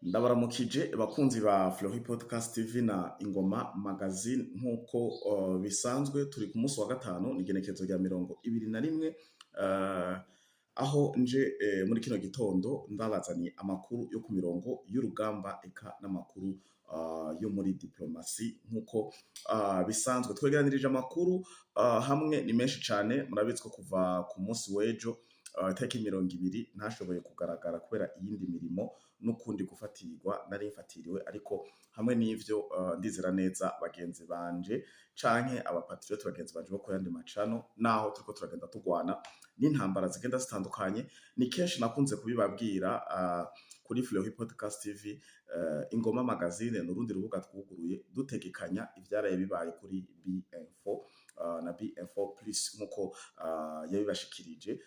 Ndabaramukije bakunzi ba Flory Podcast TV na Ingoma Magazine nk'uko bisanzwe turi ku munsi wa gatanu n'igenekerezo rya 21 aho nje muri kino gitondo ndabazaniye amakuru yo ku mirongo y'urugamba eka n'amakuru yo muri diplomasi nk'uko bisanzwe twegeranirije amakuru hamwe ni menshi cane murabitswe kuva ku munsi w'ejo tariki 20 ntashoboye kugaragara kubera iyindi mirimo n'ukundi gufatirwa nari mfatiriwe ariko hamwe n'ivyo ndizera neza bagenzi banje canke abapatriote bagenzi banje bo kuyandi macano naho turiko turagenda tugwana n'intambara zigenda zitandukanye ni kenshi nakunze kubibabwira kuri Flory Podcast TV Ingoma Magazine n'urundi rubuga twuguruye dutegekanya ivyaraye bibaye kuri B-Info na B-Info Plus nkuko yabibashikirije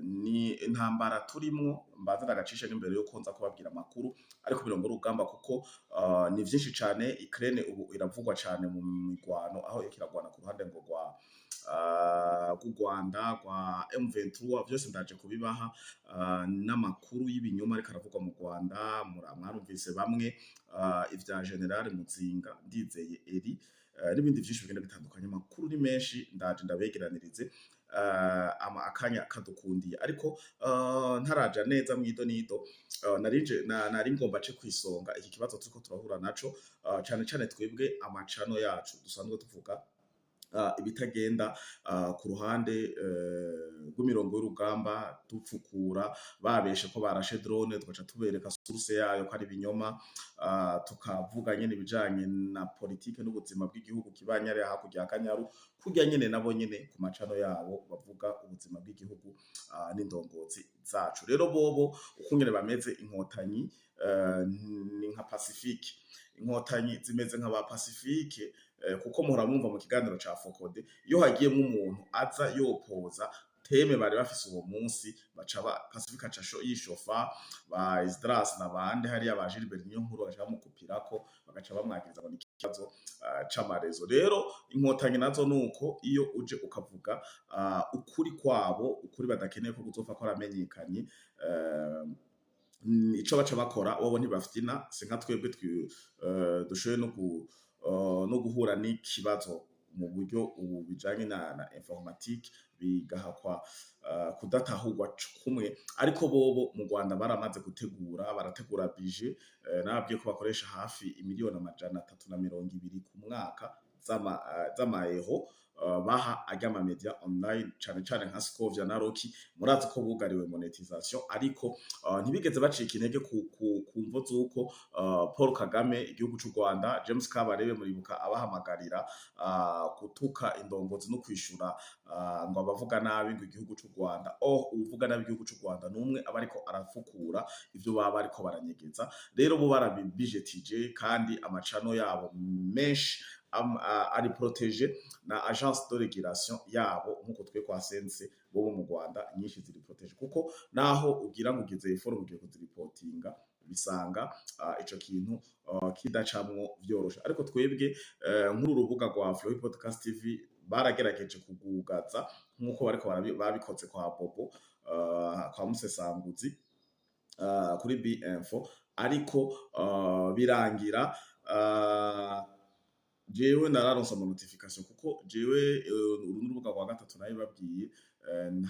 ni intambara turimwo mbaza ndagacisha n'imbere yo konza kubabwira amakuru ariko birongo urugamba kuko ni vyinshi cane Ukraine ubu iravugwa cane mu migwano aho ikiragwana ku ruhande ngo rwa ku Rwanda rwa M23 vyose ndaje kubibaha n'amakuru y'ibinyoma ariko aravugwa mu Rwanda mwarumvise bamwe ivya General Muzinga Ndizeye Eri n'ibindi vyinshi bigenda bitandukanye amakuru ni menshi ndaje ndabegeranirize akanya kadukundiye ariko ntaraja neza mwido nido nari ngomba ce kwisonga iki kibazo turiko turahura naco cane cane twebwe amacano yacu dusanzwe tuvuga ibitagenda ku ruhande rw'imirongo y'urugamba dupfukura babeshe ko barashe drone tugaca tubereka source yayo ko ari binyoma tukavuga nyene bijanye na politike n'ubuzima bw'igihugu kibanyare hakurya Kanyaru kurya nyene nabo nyene ku macano yabo bavuga ubuzima bw'igihugu n'indongozi zacu rero bobo ukungene bameze inkotanyi ni nka Pacifique inkotanyi zimeze nk'aba Pacifique kuko muhora mwumva mu kiganiro ca Fokode iyo hagiyemo umuntu aza yopoza teme bari bafise uwo munsi baca Pacifique aca yishofa ba Isdras n'abandi hari aba Gilbert niyo nkuru baca bamukupirako bagaca bamwagiriza ngo ni ikibazo c'amarezo rero inkotanyi nazo nuko iyo uje ukavuga ukuri kwabo ukuri badakeneye ko guzopfa ko aramenyekanye ico baca bakora wobo ntibafyina sinka twebwe dushoboye no guhura n'ikibazo mu buryo ubu bijanye na informatique bigahakwa kudatahurwa kumwe ariko bobo mu Rwanda baramaze barategura budget nababwiye ko bakoresha hafi 320 ku mwaka z'amaeho baha agama media online cane cane nka Scovia na Rocky murazi ko bugariwe monetisation ariko ntibigeze bacika intege ku mvo zuko Paul Kagame igihugu c'u Rwanda James Kabarebe muribuka abahamagarira gutuka indongozi no kwishura ngo abavuga nabi ngo igihugu c'u Rwanda uvuga nabi igihugu c'u Rwanda numwe abariko arafukura ivyo baba ariko baranyegeza rero bo barabibudgetije kandi amacano yabo menshi ari protégé na agence de régulation yabo nkuko twe kwa sense bo mu Rwanda nyinshi ziri protégé kuko naho ugira ngo ugize effort ugiye kuziripotinga bisanga ico kintu kidacamwo vyorosha ariko twebwe nkuru rubuga rwa Flory Podcast TV baragerageje kugugaza nkuko bariko babikoze kwa Bobo kwa Musesanguzi kuri B-Info ariko birangira jewe nararonse ama notification kuko jewe urubuga rwa gatatu nayo babwiye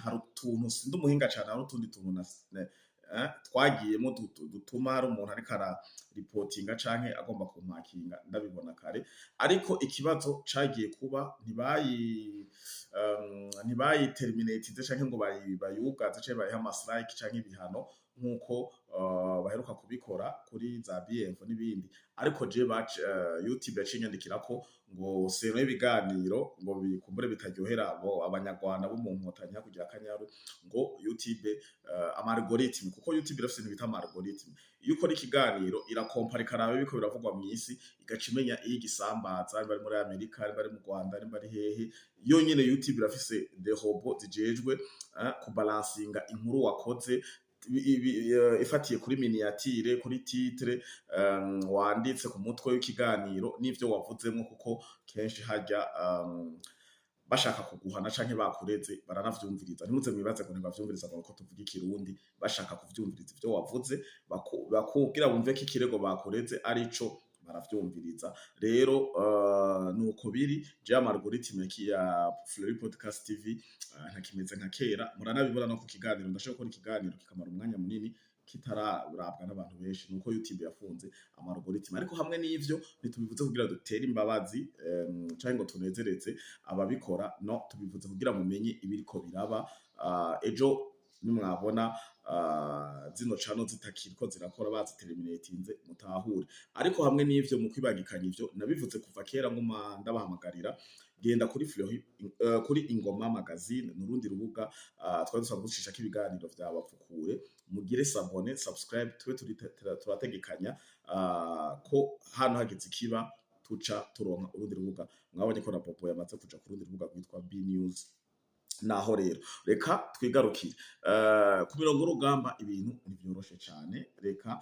hari utuntu sindi umuhinga cyane hari utundi tuntu twagiyemo dutuma hari umuntu ariko ara reportinga canke agomba kumpakinga ndabibona kare ariko ikibazo cagiye kuba ntibayi terminate canke ngo bayugaze canke bayiha amastrike canke ibihano nkuko baheruka kubikora kuri za B-Info n'ibindi ariko je YouTube yacinyandikira ko ngo seno y'ibiganiro ngo bikumbure bitaryohera abanyarwanda bo mu nkotanyi kugira Kanyaru ngo YouTube algorithm kuko YouTube irafise ibintu bita algorithm iyo ukora ikiganiro irakompara ikaraba biko biravugwa mu isi igacimenya iyo igisambaza bari muri Amerika bari mu Rwanda bari hehe iyo nyene YouTube irafise des robots zijejwe kubalansinga inkuru wakoze ifatiye kuri miniatire kuri titre wanditse ku mutwe w'ikiganiro n'ivyo wavuzemo kuko kenshi hajya bashaka kuguhana canke bakureze baranavyumviriza. Ntimuze mwibaze ngo ntibavyumviriza ngo nuko tuvuga ikirundi, bashaka kuvyumviriza ivyo wavuze kugira bumve ko ikirego bakureze arico baravyumviriza. Rero nuko biri je algorithm ya Fleury Podcast TV ntakimeze nka kera, muranabibona no ku kiganiro. Ndashaka gukora ikiganiro kikamara umwanya munini kitararabwa n'abantu benshi, nuko YouTube yafunze algorithm. Ariko hamwe n'ivyo ntitubivuze kugira dutere imbabazi canke ngo tunezereze ababikora, no, tubivuze kugira mumenye ibiriko biraba. Ejo nimwabona zino channel zitakiriko zirakora baziterminatinze mutahure. Ariko hamwe n'ivyo mu kwibagikanya ivyo nabivuze kuva kera nguma ndabahamagarira genda kuri Fleury kuri Ingoma Magazine n'urundi rubuga twari dusanzwe dushishako ibiganiro vya Bapfukure, mugire sabone subscribe, turategekanya ko hano hageze ikiba tuca turonka urundi rubuga. Mwabonye ko na Popo yamaze kuja ku rundi rubuga rwitwa B News. Naho rero reka twigarukire ku mirongo y'urugamba. Ibintu ntivyoroshe cane, reka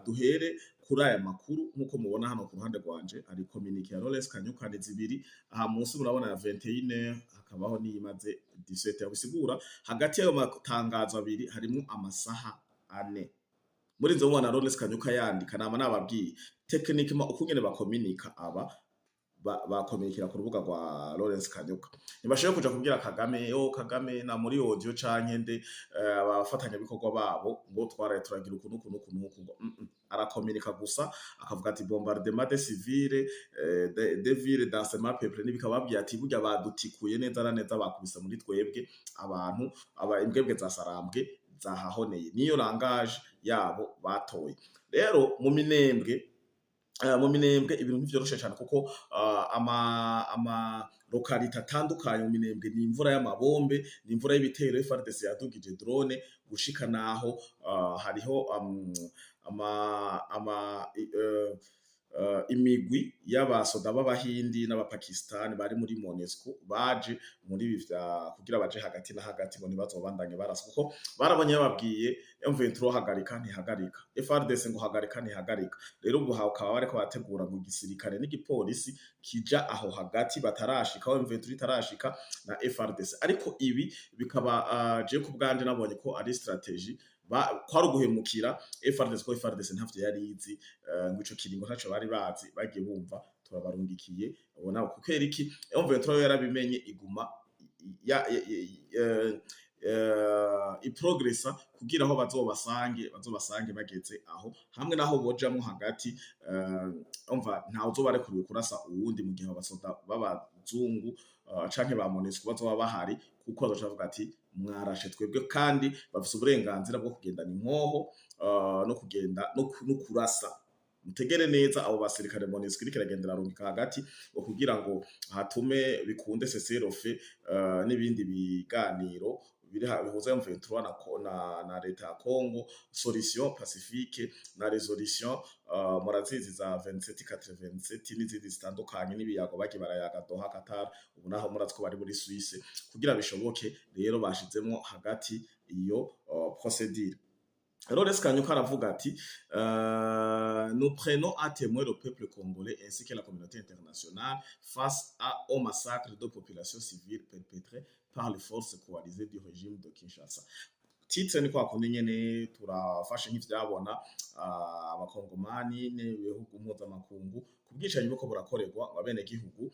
duhere kuri aya makuru. Nkuko mubona hano ku ruhande rwanje hari communique ya Lawrence Kanyuka ni zibiri. Aha munsi murabona ya 21 hakabaho niyimaze 17, bisigura hagati y'ayo matangazo abiri harimo amasaha 4. Muri nzo mubona Lawrence Kanyuka yandika nama nababwiye technique ukungene bakominika aba bakominikira ku rubuga rwa Lawrence Kanyuka. Ntibashoboye kuja kubwira Kagame Kagame na muri audio canke nde abafatanya bikorwa babo ngo twaraye turagira ukuntu ngo arakominika gusa akavuga ati bombardement de civile de ville dans ce peuple, nibikababwiye ati burya badutikuye neza na neza bakubise muri twebwe abantu imbwebwe zasarambwe zahahoneye. Niyo langage yabo batoye. Rero mu minembwe ibintu ntivyoroshe cyane kuko ama lokalite atandukanye mu minembwe ni imvura y'amabombe, ni imvura y'ibitero. FARDC yadugije drone gushika naho hariho imigwi y'abasoda b'abahindi n'abapakistani bari muri MONUSCO baje muri bivya kugira baje hagati na hagati ngo ntibazobandanye barasa, kuko barabonye bababwiye M23 hagarika ntihagarika, FARDC ngo hagarika ntihagarika. Rero ubu hakaba bariko bategura ngo igisirikare n'igipolisi kija aho hagati batarashika, aho M23 itarashika na FARDC. Ariko ibi bikaba je ku bwanje nabonye ko ari strategy kwari guhemukira FARDC, ko FARDC ntavyo yari izi ngo ico kiringo ntaco bari bazi, bagiye bumva turabarungikiye ubona kuko eriki M23 yarabimenye iguma iprogressa kugira aho bazobasange bageze aho hamwe naho bojamwo hagati. Umva ntawe uzobarekuriwe kurasa uwundi mu gihe abasoda b'abazungu canke ba MONUSCO bazoba bahari, kuko bazovuga ati mwarashe twebwe, kandi bafise uburenganzira bwo kugendana inkoho no kugenda no kurasa. Mutegere neza abo basirikare MONUSCO iriko iragendera rungika hagati kugira ngo hatume bikunde seserofe n'ibindi biganiro bihuza M23 na leta ya Congo, solution pacifique na resolution murazizi za 27 n'izindi zitandukanye n'ibiyago baki barayaga Doha Qatar. Ubu naho muratsko bari muri Suisse kugira bishoboke. Rero bashizemwo hagati iyo procédure. Lawrence Kanyuka aravuga ati nous prenons à témoin le peuple congolais ainsi que la communauté internationale face au massacre de populations civiles perpétré par les forces coalisées du régime de Kinshasa. Titre ni kwa kundi nyene turafashe nk'ivyabona abakongomani n'ibihugu mpuzamakungu kubwicanyi buko burakorerwa abene gihugu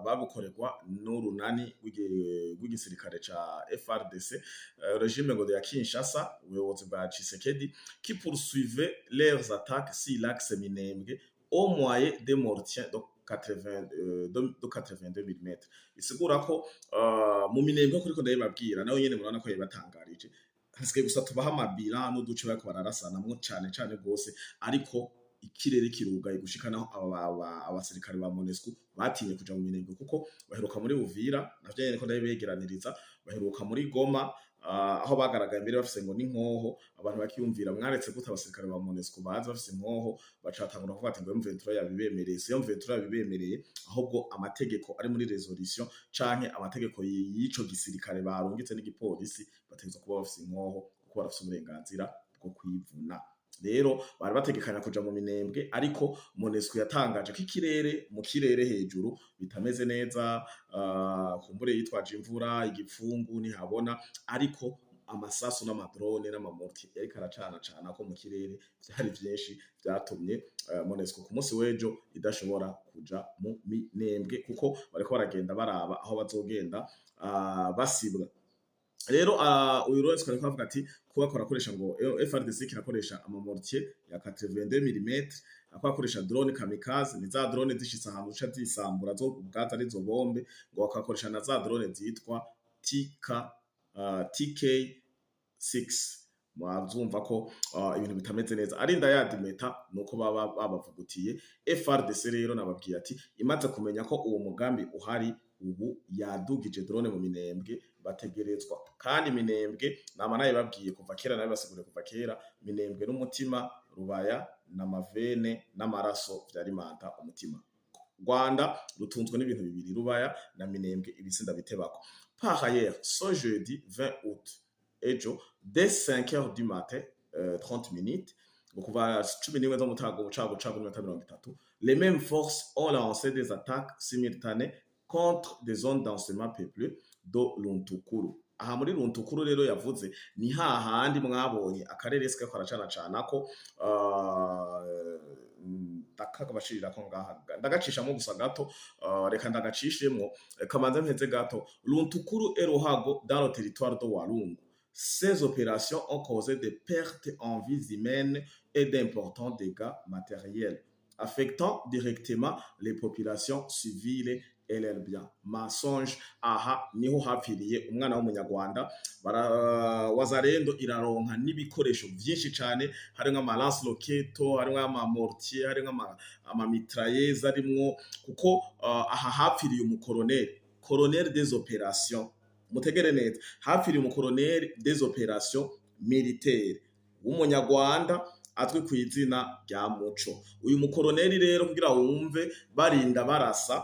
babukorerwa n'urunani rw'igisirikare ca FARDC, régime ngo de ya Kinshasa, ubuyobozi bwa Tshisekedi, qui poursuivait leurs attaques si l'axe Minembwe au moyen des mortiers de 82 mm. Isigura ko mu Minembwe kuriko ndabibabwira nawe nyene murana ko yabatangarije hasigaye gusa tubaha amabira n'uduce bariko bararasanamwo cane gose, ariko ikirere kirugaye gushikanaho abasirikare ba MONUSCO batinye kuja mu Minembwe kuko baheruka muri Uvira, navyo nyene ko ndabibegeraniriza, baheruka muri Goma aho bagaragaye mbere bafise ngo n'inkoho. Abantu bakiyumvira mwaretse gute abasirikare ba MONUSCO baza bafise inkoho, bacatangura kuvuga ati ngo M23 yabibemereye. Si M23 yabibemereye, ahubwo amategeko ari muri resolution canke amategeko y'ico gisirikare barungitse n'igipolisi bategeza kuba bafise inkoho kuko barafise uburenganzira bwo kwivuna. rero bari bategekanya kuja mu minembwe ariko MONUSCO yatangaje ko ikirere mu kirere hejuru bitameze neza, kumbure yitwaje imvura, igipfungu ntihabona, ariko amasasu n'amadrone n'amamorti yariko aracana ko mu kirere vyari vyinshi, vyatumye MONUSCO ku munsi w'ejo idashobora kuja mu minembwe kuko bariko baragenda baraba aho bazogenda basibwa. Rero uyu Lawrence ariko avuga ati kuba korakoresha ngo FARDC kirakoresha amamortier ya 82 mm, akoresha drone kamikaze, ni za drone zishitse ahantu uca zisambura zo ubwaza arizo bombe, ngo akakoresha na za drone zitwa TK6. Mwazumva ko ibintu bitameze neza, arinda yadimeta nuko baba babavugutiye. FARDC rero nababwiye ati imaze kumenya ko uwo mugambi uhari, ubu yadugije drone mu minembwe bategerezwa, kandi minembwe nama naye babwiye kuva kera, nabe basigure kuva kera, minembwe n'umutima, Rubaya n'amavene n'amaraso vyarimanta umutima. Rwanda rutunzwe n'ibintu bibiri, Rubaya na minembwe, ibisinda bitebako. Par ailleurs, ce jeudi 20 août, ejo dès 5h du matin, 30 minutes, kuva 11 zo mutago bucago 30, les mêmes forces ont lancé des attaques simultanées contre des zones d'enseignement peuplées de Runtukuru. Aha muri Runtukuru rero yavuze ni hahandi mwabonye akarere sika karacana ko ndakagabashirira ko ngaha ndagacishamo gusa gato, reka ndagacishemo kamanze mpeze gato. Runtukuru et Ruhago dans le territoire de Walungu. Ces opérations ont causé des pertes en vies humaines et d'importants dégâts matériels, affectant directement les populations civiles et leurs biens. Masonge, aha niho hapfiriye umwana w'umunyarwanda. Wazalendo iraronka n'ibikoresho byinshi cyane, hari nka lance roqueto, hari nka mortier, hari nka mitrailleuse arimwo, kuko aha hapfiriye colonel des opérations, mutegere neza, hapfiriye umukoloneli des opérations militaires w'umunyarwanda atwe ku izina rya Muco. Uyu mukoloneli rero kugira wumve barinda barasa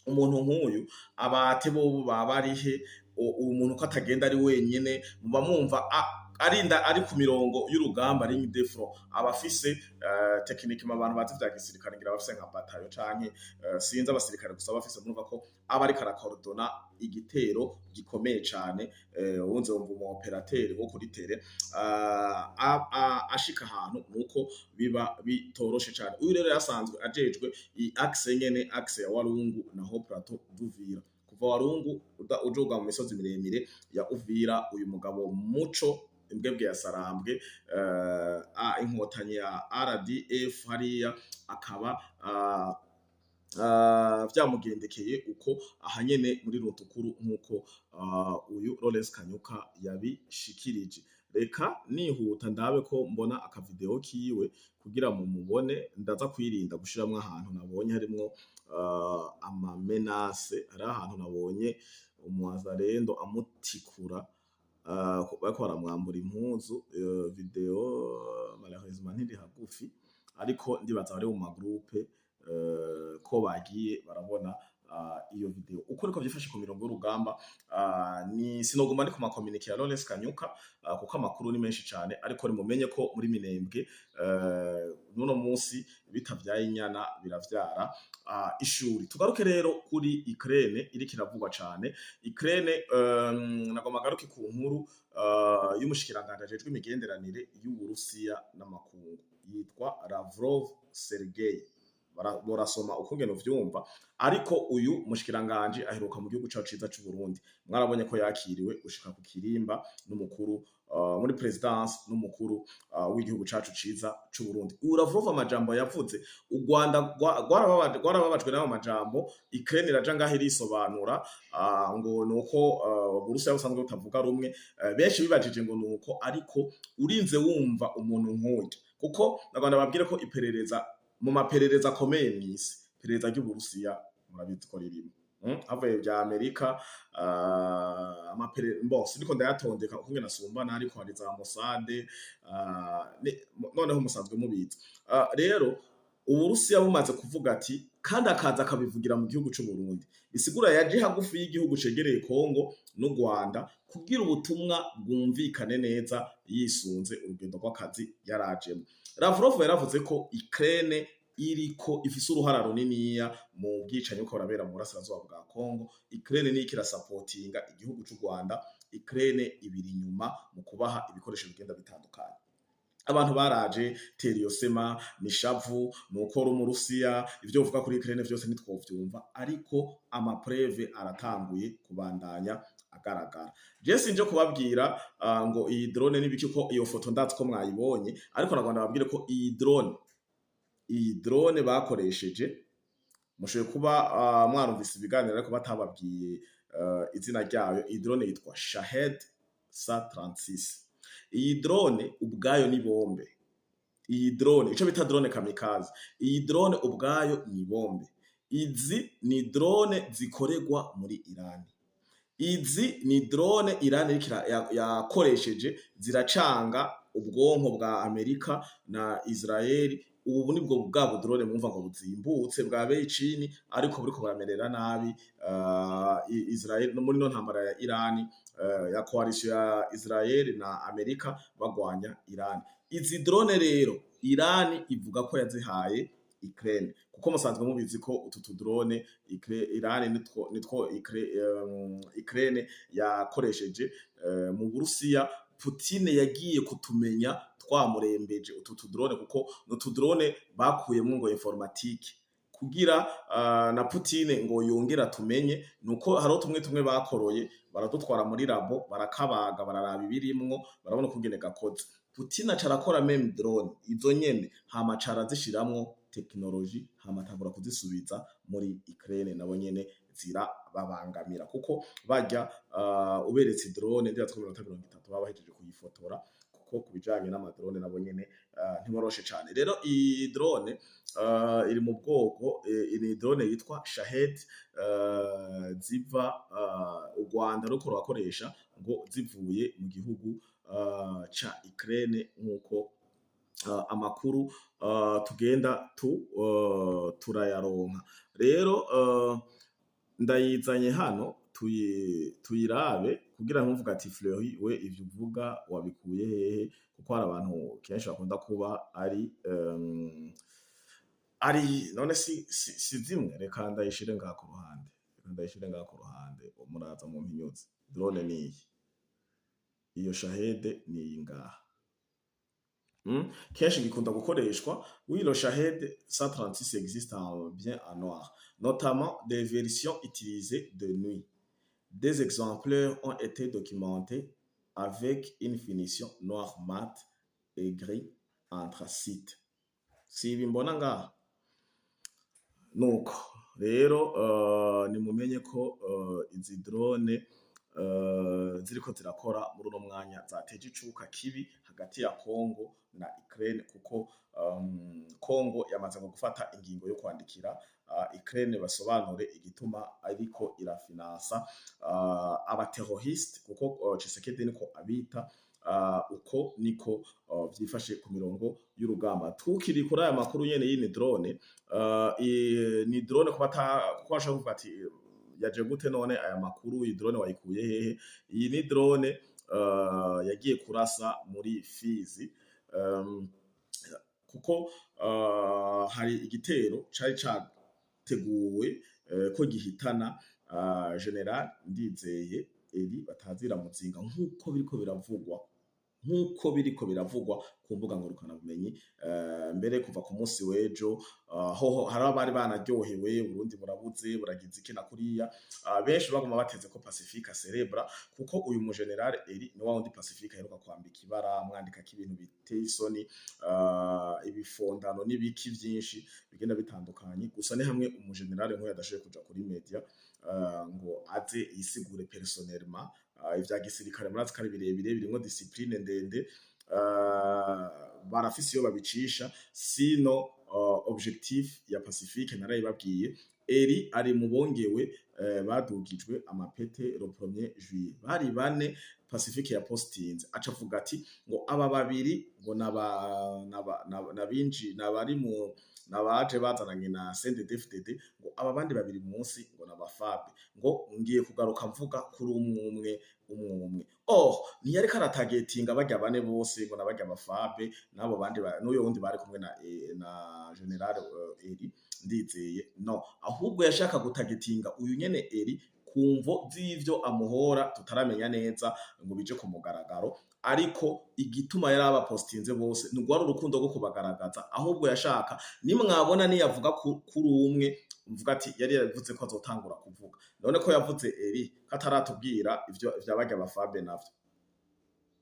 umuntu nk'uyu, abate bo babarihe, umuntu ko atagenda ari wenyene, muba mwumva arinda ari ku mirongo y'urugamba ligne de front, abafise technique mu bantu bazi vya gisirikare ngira bafise nka batayo canke sinzi abasirikare gusa bafise, mwumva ko aba ari karakordona igitero gikomeye cane. Wunze wumva umu operateur wo kuri tere ashika ahantu nuko biba bitoroshe cane. Uyu rero yasanzwe ajejwe i axe nyene, axe ya Walungu naho plateau d'Uvira. Kuva Walungu ujoga mu misozi miremire ya Uvira, uyu mugabo Muco imbwebwe ya Sarambwe, inkotanyi ya RDF hariya, akaba vyamugendekeye uko ahanyene muri Runtukuru nkuko uyu Lawrence Kanyuka yabishikirije. Reka nihuta ndabe ko mbona akavideo kiwe kugira mu mubone, ndaza kwirinda gushiramwe ahantu nabonye harimwo amamenase, hari ahantu nabonye umwazalendo amutikura bariko baramwambura impuzu. Video malheureusement ntiri hagufi, ariko ndibaza bari mu magroupe ko bagiye barabona iyo video uko ariko byifashe ku mirongo y'urugamba. Ni sinoguma ndi ku makomunike ya Lawrence Kanyuka kuko amakuru ni menshi cyane, ariko mumenye ko muri minembwe nuno munsi bitavyaye inyana biravyara ishuri. Tugaruke rero kuri Ukraine iri kiravugwa cyane. Ukraine nagoma garuke ku nkuru y'umushikiranganje ajejwe imigenderanire y'Uburusiya n'amakungu, yitwa Lavrov Sergei. Borasoma ukungene uvyumva, ariko uyu mushikiranganje aheruka mu gihugu cyacu ciza cy'u Burundi. Mwarabonye ko yakiriwe gushika ku kirimba n'umukuru muri presidence n'umukuru w'igihugu cyacu ciza cy'u Burundi. Lavrov amajambo yavuze, u Rwanda rwarababajwe n'ayo majambo. Ukraine iraja ngaho irisobanura ngo nuko Burusiya busanzwe butavuga rumwe. Benshi bibajije ngo nuko, ariko urinze wumva umuntu nk'uyu, kuko Rwanda babwire ko iperereza mu maperereza akomeye mw'isi, perereza ry'Uburusiya murabizi ko ririmo havuye vya Amerika, mbose ndiko ndayatondeka uko ngena sumbana, ariko hari za Mossad, noneho musanzwe mubizi. Rero Uburusiya bumaze kuvuga ati kandi akaza akabivugira mu gihugu cy'u Burundi, bisigura yaje hagufi y'igihugu cegereye Kongo n'u Rwanda kugira ubutumwa bwumvikane neza yisunze urugendo rw'akazi yarajemo. Lavrov yaravuze ko Ukraine iriko ifise uruhara runiniya mu bwicanyi buko burabera mu burasirazuba bwa Kongo. Ukraine niyo ikirasapotinga igihugu cy'u Rwanda, Ukraine ibiri inyuma mu kubaha ibikoresho bigenda bitandukanye. Abantu baraje Teriosema nishavu nuko mu Rusiya ivyo uvuga kuri Ukraine vyose nitwovyumva, ariko amapreve aratanguye kubandanya agaragara. Je sinje kubabwira ngo iyi drone nibiki ko iyo foto ndatse ko mwayibonye, ariko nagomba babwire ko iyi drone bakoresheje mushoboye kuba mwarumvise ibiganiro ariko batababwiye izina ryayo. Iyi drone yitwa Shahed Sa-36. Iyi drone ubwayo ni bombe. Iyi drone ico bita drone kamikaze, iyi drone ubwayo ni bombe. Izi ni drone zikoregwa muri Iran. Izi ni drone Iran yakoresheje ziracanga ubwonko bwa Amerika na Israeli. Ubu nibwo bwabo drone mwumva ngo buzimbutse bwa Beijing, ariko buriko buramerera nabi Israel no muri no ntambara ya Iran, ya coalition ya Israel na Amerika bagwanya Iran. Izi drone rero Iran ivuga ko yazihaye Ukraine, kuko musanzwe mubizi ko utu drone Iran nitwo Ukraine yakoresheje mu Burusiya. Putin yagiye kutumenya twamurembeje utu drone, kuko n'utu drone bakuyemo ngo informatique kugira na Putin ngo yongera tumenye, nuko haro tumwe bakoroye baradutwara muri labo barakabaga bararaba ibirimwo barabona kungene gakoze. Putin acarakora meme drone izo nyene hama carazishiramwo technology hama tangura kuzisubiza muri Ukraine, nabo nyene zira babangamira kuko bajya uberetse drone ndira 30 babahejeje kuyifotora, kuko kubijanye n'amadrone nabo nyene ntiboroshe cyane. Rero iyi drone iri mu bwoko ni drone yitwa Shahed ziva u Rwanda ruko rwakoresha ngo zivuye mu gihugu ca Ukraine, nkuko amakuru tugenda turayaronka. Rero ndayizanye hano tuyirabe kugira nkumvuga ati Fleury we ivyo uvuga wabikuye hehe, kuko hari abantu kenshi bakunda kuba ari none si zimwe. Reka ndayishire ngaha ku ruhande, muraza mu mpinyuzi. Drone ni iyo Shahed ni ngaha. Kenshi gikunda gukoreshwa. Oui, le Shahed Sa-36 existe bien en noir, notamment des versions utilisées de nuit. Des exemplaires ont été documentés avec une finition noir mat et gris anthracite. Si ibi mbona ngaha nuko rero nimumenye ko izi drone ziriko zirakora muri uno mwanya zateje icuka kibi hagati ya Kongo na Ukraine, kuko Kongo yamaze gufata ingingo yo kwandikira Ukraine basobanure igituma ariko irafinansa abaterroriste, kuko Tshisekedi niko abita, uko niko vyifashe ku mirongo y'urugamba. Tukiri kuri aya makuru nyene y'ini drone, ni drone kuko ashaka kuvuga ati yaje gute none aya makuru, iyi drone wayikuye hehe? Iyi ni drone yagiye kurasa muri Fizi, kuko hari igitero cari categuwe ko gihitana General Ndizeye Eri batazira muzinga, nkuko biriko biravugwa ku mbuga ngurukana bumenyi. Mbere kuva ku munsi wejo ho hari abari banaryohewe, Burundi burabuze buragize iki na kuriya, benshi bagoma bateze ko Pacifique Cerebra, kuko uyu mu General Eri ni wa wundi Pacifique aheruka kwambika ibara, mwandika k'ibintu biteye isoni, ibifondano n'ibiki byinshi bigenda bitandukanye. Gusa ni hamwe umu General nko yadashoboye kuja kuri media ngo aze yisigure personnellement. Ivya gisirikare murazi kari birebire birimo discipline ndende, barafise iyo babicisha. Sino objectif ya Pacifique narayibabwiye, Eri ari mu bongewe badugijwe amapete le 1er juillet, bari bane. Pacifique yapostinze aca avuga ati ngo aba babiri ngo nabari mu nabaje bazananye na CNDD-FDD ngo aba bandi babiri munsi ngo nabafabe ngo ngiye kugaruka mvuga kuri umwe. Ntiyari karatagetinga barya bane bose ngo nabarya abafabe n'abo bandi n'uyo wundi bari kumwe na General Eri Ndizeye, no, ahubwo yashaka gutagetinga uyu nyene Eri kumvo z'ivyo amuhora tutaramenya neza ngo bije ku mugaragaro, ariko igituma yari abapostinze bose ntigwari urukundo rwo kubagaragaza, ahubwo yashaka nimwabona niyavuga kuri umwe mvuga ati yari yavuze ko azotangura kuvuga, none ko yavuze Eri kataratubwira ivyo vyabarya abafabe navyo,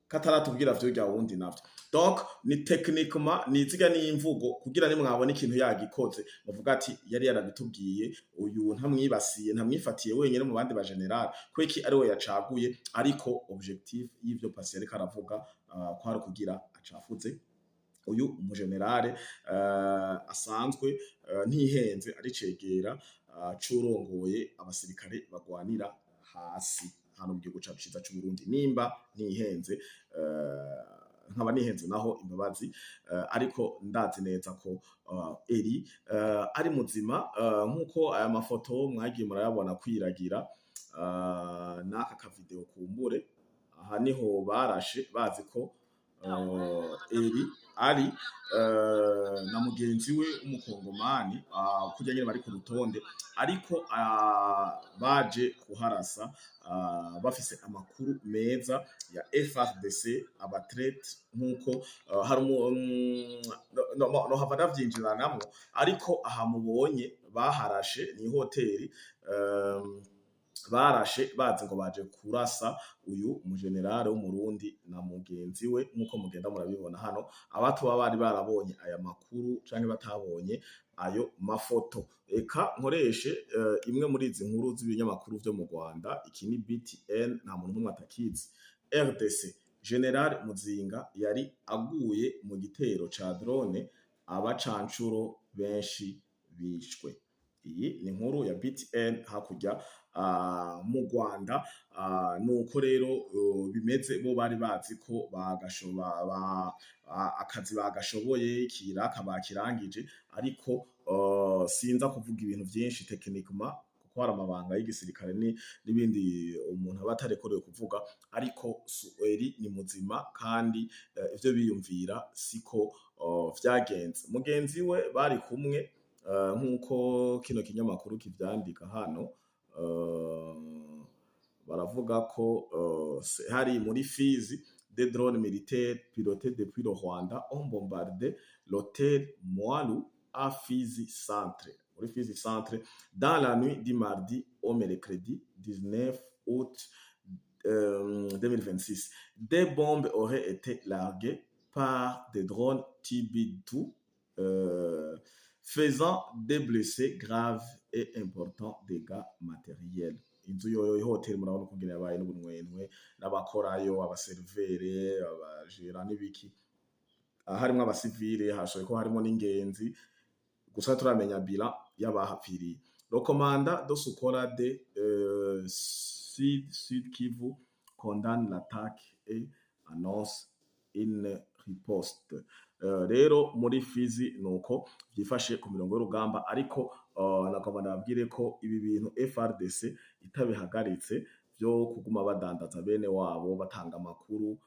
kataratubwira vyo rya wundi navyo. Donc ni techniquement niziga n'imvugo kugira nimwabona ikintu yagikoze muvuga ati yari yarabitubwiye, uyu ntamwibasiye ntamwifatiye wenyene mu bandi ba general kweki ari we yacaguye, ariko objectif y'ivyo Pasi yariko aravuga kwari kugira acafuze uyu umugenerale asanzwe ntihenze ari cegera curongoye abasirikare bagwanira hasi hano mu gihugu cacu ciza c'u Burundi, nimba ntihenze nkaba nihenze naho imbabazi, ariko ndazi neza ko Eri ari muzima nkuko aya mafoto mwagiye murayabona kwiragira n'aka kavideo kumbure, aha niho barashe bazi ko Eri ari na mugenzi we w'umukongomani kurya nyene bari ku rutonde, ariko baje kuharasa bafise amakuru meza ya FARDC abatraite nkuko hari no hava ndavyinjiranamwo, ariko aha mubonye baharashe ni hoteli barashe bazi ngo baje kurasa uyu umugenerale w'umurundi na mugenzi we nkuko mugenda murabibona hano, abatu bari barabonye aya makuru canke batabonye ayo mafoto. Eka nkoreshe imwe muri izi nkuru z'ibinyamakuru vyo mu Rwanda, iki ni BTN nta muntu n'umwe atakizi. RDC General Muzinga yari aguye mu gitero ca drone abacancuro benshi bishwe. Iyi ni inkuru ya BTN hakurya mu Rwanda, nuko rero bimeze bo bari bazi ko akazi bagashoboye kiraka bakirangije, ariko sinza kuvuga ibintu vyinshi techniquement kuko hari amabanga y'igisirikare n'ibindi umuntu aba atarekorewe kuvuga, ariko Eri ni muzima kandi ivyo biyumvira siko vyagenze. Mugenzi we bari kumwe nkuko kino kinyamakuru kivyandika hano, baravuga ko hari muri Fizi des drones militaires pilotés depuis le Rwanda ont bombardé l'hôtel Moalu à Fizi Centre, muri Fizi Centre dans la nuit du mardi au mercredi 19 août 2026. Des bombes auraient été larguées par des drones TB2 faisant des blessés graves et importants dégâts matériels. Inzu yoyo hotel murabona kungene yabaye n'ubunwenwe n'abakorayo abaservere abajera n'ibiki, harimwo abasivile hashoye ko harimo n'ingenzi, gusa turamenya bilan y'abahapfiriye. Le commandant de Soukora de Sud Kivu condamne l'attaque et annonce une riposte. Rero muri Fizi nuko byifashe ku mirongo y'urugamba, ariko nakaba nababwire ko ibi bintu FARDC itabihagaritse byo kuguma badandaza bene wabo batanga amakuru,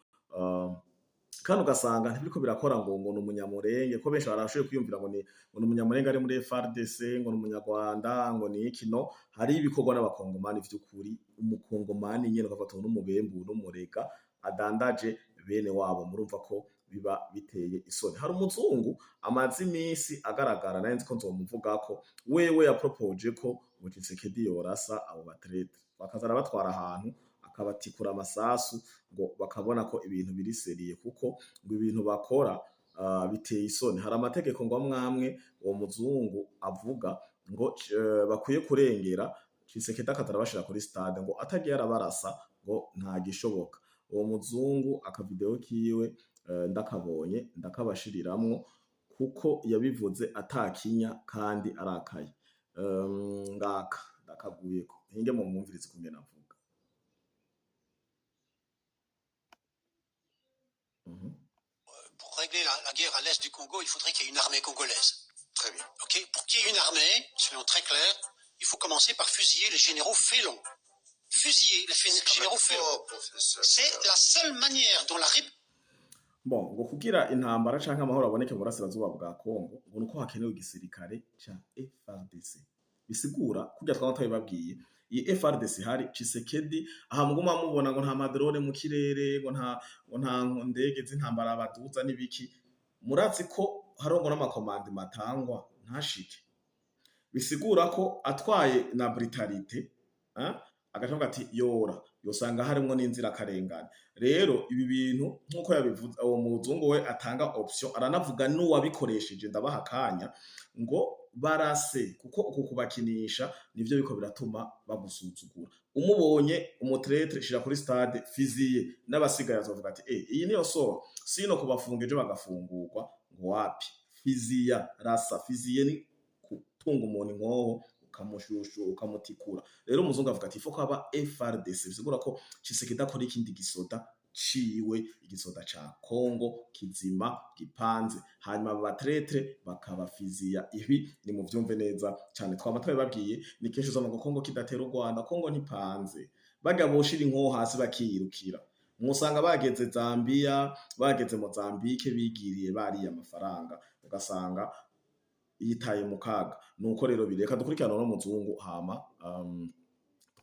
kandi ugasanga ntibiriko birakora ngo n'umunyamurenge, ko benshi barashoboye kwiyumvira ngo ni umunyamurenge ari muri FARDC ngo n'umunyarwanda ngo ni ikino, hari ibikorwa n'abakongomani vy'ukuri, umukongomani nyene ukafatwa n'umubembu n'umurega adandaje bene wabo, murumva ko biba biteye isoni. Hari umuzungu amazi imisi agaragara naye nzi ko nzomuvuga ko wewe yapropoje ko mu Tshisekedi yorasa abo batraite bakazara batwara ahantu akabatikura amasasu ngo bakabona ko ibintu biri seriye, kuko ngo ibintu bakora biteye isoni. Hari amategeko ngo amwamwe uwo muzungu avuga ngo bakwiye kurengera, Tshisekedi akazara bashira kuri stade ngo atagiye arabarasa ngo nta gishoboka. Uwo muzungu akavideo kiwe ndakabonye ndakabashiriramwo kuko yabivuze atakinya kandi arakaye. Ngaka ndakaguyeko hinge mu mwumvirize kungena avuga. régler la guerre à l'est du Congo, il faudrait qu'il y ait une armée congolaise. Très bien. Okay, pour qu'il y ait une armée, soyons très clairs, il faut commencer par fusiller les généraux félons. Fusiller les généraux félons. C'est la seule manière dont la République... Bon, ngo kugira intambara canke amahoro aboneke mu burasirazuba bwa Kongo ngo nuko hakenewe igisirikare ca FARDC. Bisigura kurya twaba twabibabwiye iyi FARDC hari Tshisekedi aha muguma mubona ngo nta madrone mu kirere ngo nta ndege z'intambara baduza n'ibiki, muratsi ko harongo n'amakomande matangwa ntashike. Bisigura ko atwaye na brutalite agacavuga ati yosanga harimo n'inzira karengane. Rero ibi bintu nkuko yabivuze uwo muzungu we atanga option, aranavuga n'uwabikoresheje ndabaha kanya ngo barase, kuko uko kubakinisha nivyo biko biratuma bagusuzugura. Umubonye umutretre shira kuri stade fiziye n'abasigaye azovuga ati iyi niyo soro sino kubafunga ejo bagafungurwa ngo wapi. Fiziya rasa, fiziye ni kutunga umuntu inkoho ukamushushu ukamutikura. Rero umuzungu avuga ati foko aba FARDC, bisigura ko Tshisekedi akora ikindi gisoda ciwe, igisoda ca Kongo kizima gipanze, hanyuma abatretre bakaba fiziya. Ibi ni mu vyumve neza cyane, twama twabibabwiye ni kenshi uzoma ngo Kongo kidatera u Rwanda, Kongo ntipanze, baga boshira inkoho hasi bakiyirukira. Musanga bageze Zambia, bageze Mozambique, bigiriye bariye amafaranga, ugasanga yitaye mu kaga. Nuko rero bireka dukurikirana no muzungu hama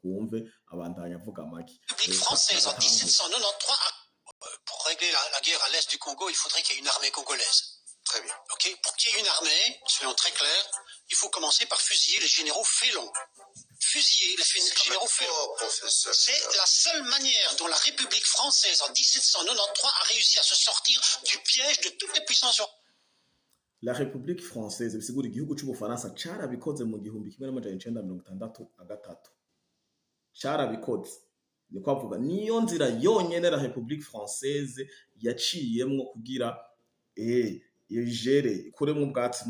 twumve abandanya avuga maki. Française en 1793, pour régler la guerre à l'est du Congo, il faudrait qu'il y ait une armée congolaise. Très bien. Okay, pour qu'il y ait une armée, soyons très clairs, il faut commencer par fusiller les généraux félons. Fusiller les généraux félons. C'est la seule manière dont la République française en 1793 a réussi à se sortir du piège de toutes les puissances européennes. La République française bisigura igihugu c'Ubufaransa carabikoze mu 1963 carabikoze. Ni kwavuga niyo nzira yonyene la République française yaciyemwo kugira igere kuremwo ubwatsi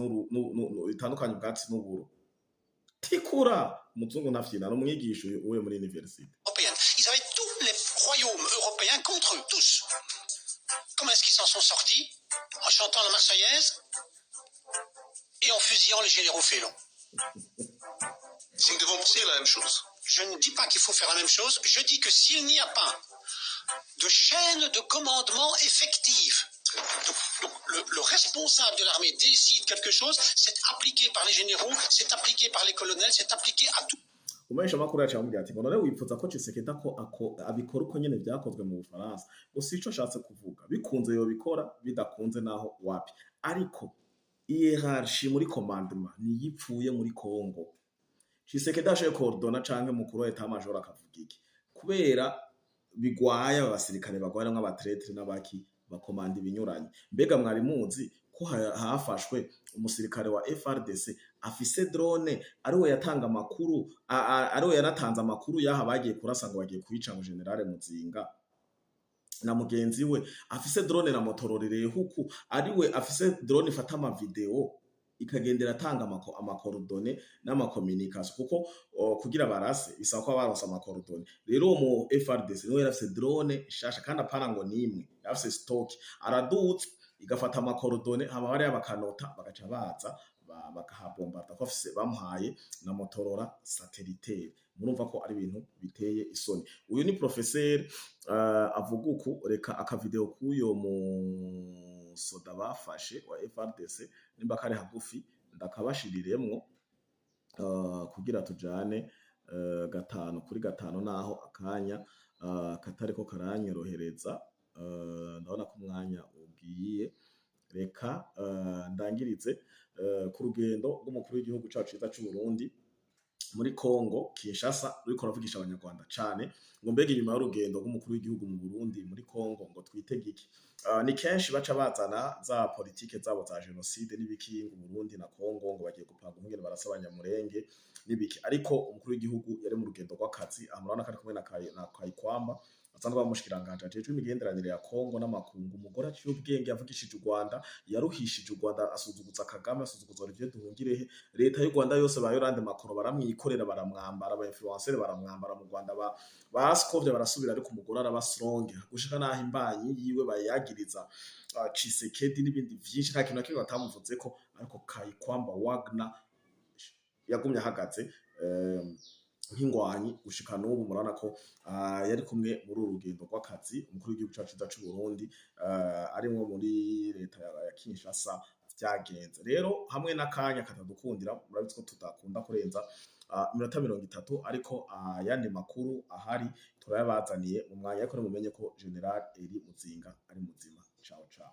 itandukanye ubwatsi n'uburo. Tikura muzungu ntafyina no mwigisho uwe muri université. Ils avaient tous les royaumes européens contre eux, tous. Comment est-ce qu'ils s'en sont sortis? En chantant la Marseillaise et en fusillant les généraux félons. Nous devons dire la même chose. Je ne dis pas qu'il faut faire la même chose, je dis que s'il n'y a pas de chaîne de commandement effective, donc le responsable de l'armée décide quelque chose, c'est appliqué par les généraux, c'est appliqué par les colonels, c'est appliqué à tout. Umesha makuru yacu amubwira ati ngo none wipfuza ko Tshisekedi ko abikora uko nyene vyakozwe mu Bufaransa. Gusa ico ashatse kuvuga bikunze yo bikora, bidakunze naho wapi. Ariko hierarchie muri commandement ni yipfuye muri Kongo. Tshisekedi ashoye coordona canke mukuru wa etat major akavuga iki kubera bigwaye abasirikare bagwara nk'abatretre n'abaki bakomanda ibinyuranye. Mbega mwari muzi ko hafashwe umusirikare wa FARDC afise drone ariwe yatanga amakuru, ariwe yanatanze amakuru yaha bagiye kurasa ngo bagiye kwica mu generale Muzinga na mugenzi we, afise drone na motororere huku, ariwe afise drone ifata ama video ikagendera atanga amakorodone n'amakomunikasiyo, kuko kugira barase bisaba ko baronse amakorodone. Rero mu FARDC niwe yarafise drone shasha kandi apana ngo nimwe, yarafise stock, aradutse igafata amakorodone hama bari abakanota bagaca baza bakahabombarda ko afise bamuhaye na motorora satellitaire. Murumva ko ari ibintu biteye isoni. Uyu ni professeur avuga uku, reka akavideo kuyo mu soda bafashe wa FARDC nimba kare hagufi ndakabashiriremwo kugira tujane 5 naho akanya katariko karanyorohereza. Ndabona ko umwanya ugiye, reka ndangirize ku rugendo rw'umukuru w'igihugu cyacu ciza cy'u Burundi muri Kongo Kinshasa, ruriko ravugisha abanyarwanda cane ngo mbega inyuma y'urugendo rw'umukuru w'igihugu mu Burundi muri Kongo ngo twitege iki. Ni kenshi baca bazana za politike zabo za genocide n'ibiki mu Burundi na Kongo ngo bagiye gupanga nk'ingene barasaba Nyamurenge n'ibiki, ariko umukuru w'igihugu yari mu rugendo rw'akazi, amurana kari kumwe na Kayikwamba asanzwe bamushikiranganje ajejwe imigenderanire ya Kongo n'amakungu, umugore aciye ubwenge yavugishije u Rwanda, yaruhishije u Rwanda, asuzuguza Kagame, asuzuguza Olivier Nduhungirehe. Leta y'u Rwanda yose ba Yolande Makoro baramwikorera, baramwambara, aba influencer baramwambara mu Rwanda, baskovye barasubira, ariko umugore araba strong gushika naho imbanyi yiwe bayagiriza Tshisekedi n'ibindi vyinshi, nta kintu na kimwe batamuvuzeko, ariko Kayikwamba Wagner yagumye ahagaze nk'ingwanyi gushika n'ubu. Murabona ko yari kumwe muri uru rugendo rw'akazi umukuru w'igihugu cacu c'u Burundi arimwo muri leta ya Kinshasa vyagenze. Rero hamwe n'akanya katadukundira, murabizi ko tudakunda kurenza iminota 30, ariko ayandi makuru ahari turayabazaniye mu mwanya, ariko mumenye ko General Eri Muzinga ari muzima. Ciao ciao.